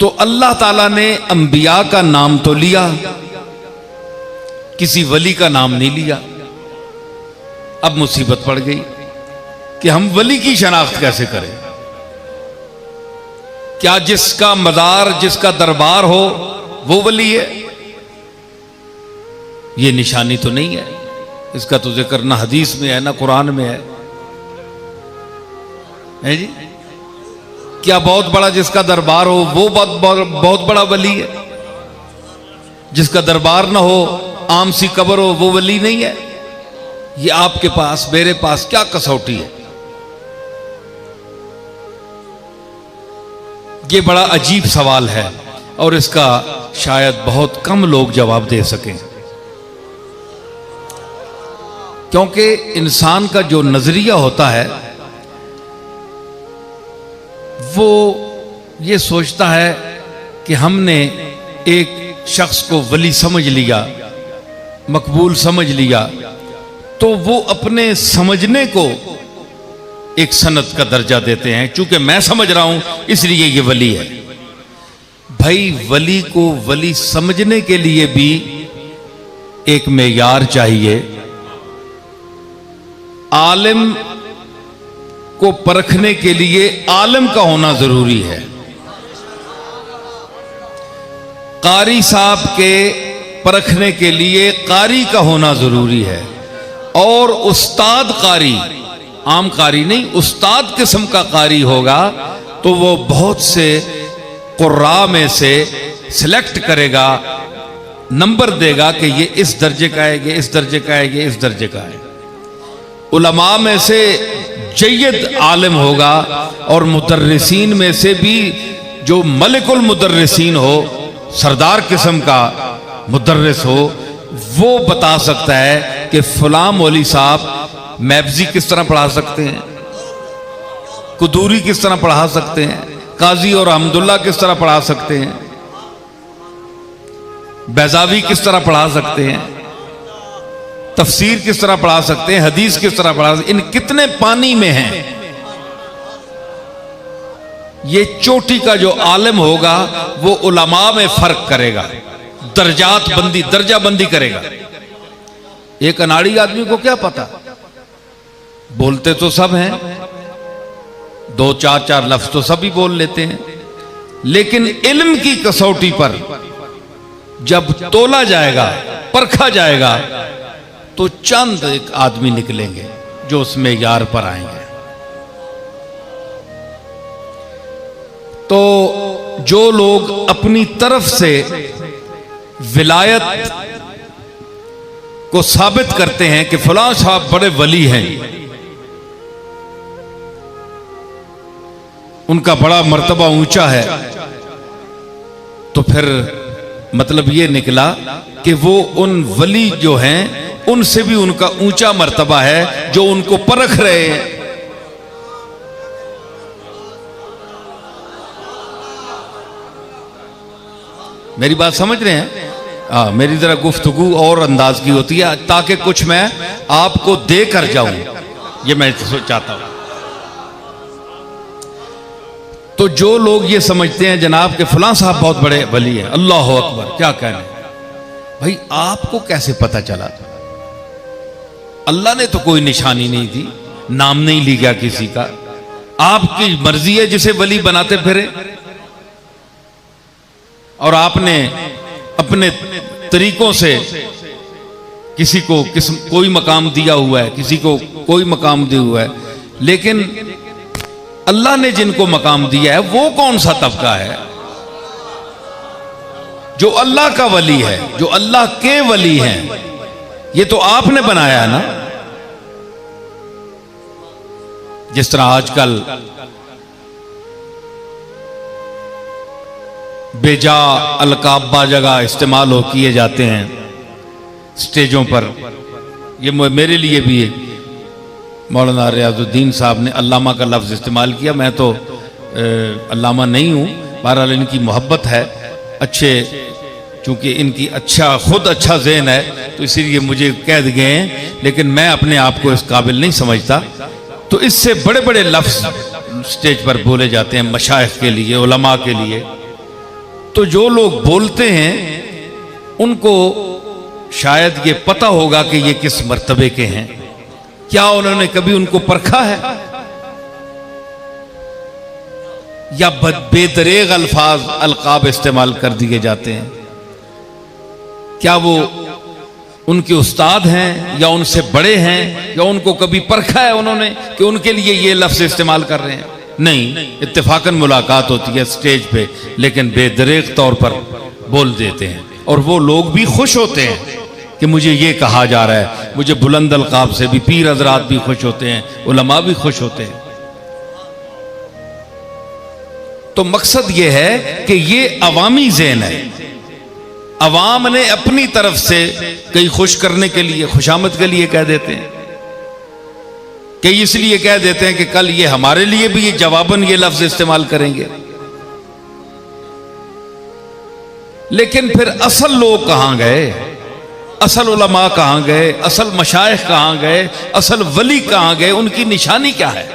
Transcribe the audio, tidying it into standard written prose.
तो अल्लाह ताला ने अंबिया का नाम तो लिया, किसी वली का नाम नहीं लिया। अब मुसीबत पड़ गई कि हम वली की शनाख्त कैसे करें। क्या जिसका मज़ार, जिसका दरबार हो वो वली है? ये निशानी तो नहीं है। इसका तो जिक्र ना हदीस में है ना कुरान में है जी। क्या बहुत बड़ा जिसका दरबार हो वो बहुत बड़ा वली है? जिसका दरबार ना हो, आम सी कब्र हो, वो वली नहीं है? ये आपके पास मेरे पास क्या कसौटी है? ये बड़ा अजीब सवाल है और इसका शायद बहुत कम लोग जवाब दे सकें, क्योंकि इंसान का जो नजरिया होता है वो ये सोचता है कि हमने एक शख्स को वली समझ लिया, मकबूल समझ लिया, तो वो अपने समझने को एक सनद का दर्जा देते हैं। चूंकि मैं समझ रहा हूं इसलिए ये वली है। भाई, वली को वली समझने के लिए भी एक मेयार चाहिए। आलिम को परखने के लिए आलिम का होना जरूरी है। कारी साहब के परखने के लिए कारी का होना जरूरी है। और उस्ताद कारी, आम कारी नहीं, उस्ताद किस्म का कारी होगा तो वो बहुत से कुर्रा में से सिलेक्ट करेगा, नंबर देगा कि ये इस दर्जे का है, ये इस दर्जे का है, ये इस दर्जे का है। उलमा में से जय्यद आलिम होगा और मुदर्रिसीन में से भी जो मलिकुल मुदर्रिसीन हो, सरदार किस्म का मुदर्रिस हो, वो बता सकता है कि फलां मौली साहब मैब्जी किस तरह पढ़ा सकते हैं, कुदूरी किस तरह पढ़ा सकते हैं, काजी और अहमदुल्ला किस तरह पढ़ा सकते हैं, बैजावी किस तरह पढ़ा सकते हैं, तफसीर किस तरह पढ़ा सकते हैं, हदीस किस तरह पढ़ा सकते हैं, इन कितने पानी में हैं। ये चोटी का जो आलिम होगा वो उलमा में फर्क करेगा, दर्जात बंदी, दर्जा बंदी करेगा। एक अनाड़ी आदमी को क्या पता, बोलते तो सब हैं, दो चार लफ्ज तो सभी बोल लेते हैं, लेकिन इल्म की कसौटी पर जब तोला जाएगा, परखा जाएगा, तो चंद एक आदमी निकलेंगे जो उसमें यार पर आएंगे। तो जो लोग अपनी तरफ से विलायत को साबित करते हैं कि फलां साहब बड़े वली हैं, उनका बड़ा मर्तबा ऊंचा है, तो फिर मतलब ये निकला कि वो उन वली जो हैं उनसे भी उनका ऊंचा मर्तबा है जो उनको परख रहे हैं। मेरी बात समझ रहे हैं? मेरी जरा गुफ्तगू और अंदाज की होती है ताकि कुछ मैं आपको दे कर जाऊं, ये मैं चाहता हूं। तो जो लोग ये समझते हैं जनाब के फलां साहब बहुत बड़े वली हैं, अल्लाह अकबर, क्या कहने। भाई, आपको कैसे पता चला? अल्लाह ने तो कोई निशानी नहीं दी, नाम नहीं लिया किसी का। आपकी मर्जी है जिसे वली बनाते फिरे, और आपने अपने तरीकों से किसी को कोई मकाम दिया हुआ है, किसी को कोई मकाम दिया हुआ है, लेकिन अल्लाह ने जिनको मकाम दिया है वो कौन सा तबका है? जो अल्लाह का वली है, जो अल्लाह के वली हैं, ये तो आपने बनाया है ना। जिस तरह आजकल बेजा अलकाबा जगह इस्तेमाल हो किए जाते हैं स्टेजों पर, ये मेरे लिए भी मौलाना रियाजुद्दीन साहब ने अल्लामा का लफ्ज़ इस्तेमाल किया। मैं तो अल्लामा नहीं हूँ, बहरहाल इनकी मोहब्बत है, अच्छे, चूँकि इनकी खुद अच्छा ज़हन है तो इसीलिए मुझे कह गए हैं, लेकिन मैं अपने आप को इस काबिल नहीं समझता। तो इससे बड़े बड़े लफ्ज़ स्टेज पर बोले जाते हैं मशाइख के लिए, उलमा के लिए, तो जो लोग बोलते हैं उनको शायद ये पता होगा कि ये किस मर्तबे के हैं। क्या उन्होंने कभी उनको परखा है? या बेदरेग अल्फाज अलकाब इस्तेमाल कर दिए जाते हैं? क्या वो उनके उस्ताद हैं या उनसे बड़े हैं, या उनको कभी परखा है उन्होंने कि उनके लिए ये लफ्ज इस्तेमाल कर रहे हैं? नहीं, इत्तेफाकन मुलाकात होती है स्टेज पे, लेकिन बेदरेग तौर पर बोल देते हैं। और वो लोग भी खुश होते हैं कि मुझे ये कहा जा रहा है। मुझे बुलंद अलकाब से भी पीर हजरात भी खुश होते हैं, उलमा भी खुश होते हैं। तो मकसद ये है कि ये अवामी ज़हन है। अवाम ने अपनी तरफ से कई खुश करने के लिए, खुशामद के लिए कह देते हैं, कई इसलिए कह देते हैं कि कल ये हमारे लिए भी ये जवाबन ये लफ्ज इस्तेमाल करेंगे। लेकिन फिर असल लोग कहां गए? असल उलमा कहां गए? असल मशाइख कहां गए? असल वली कहां गए? उनकी निशानी क्या है?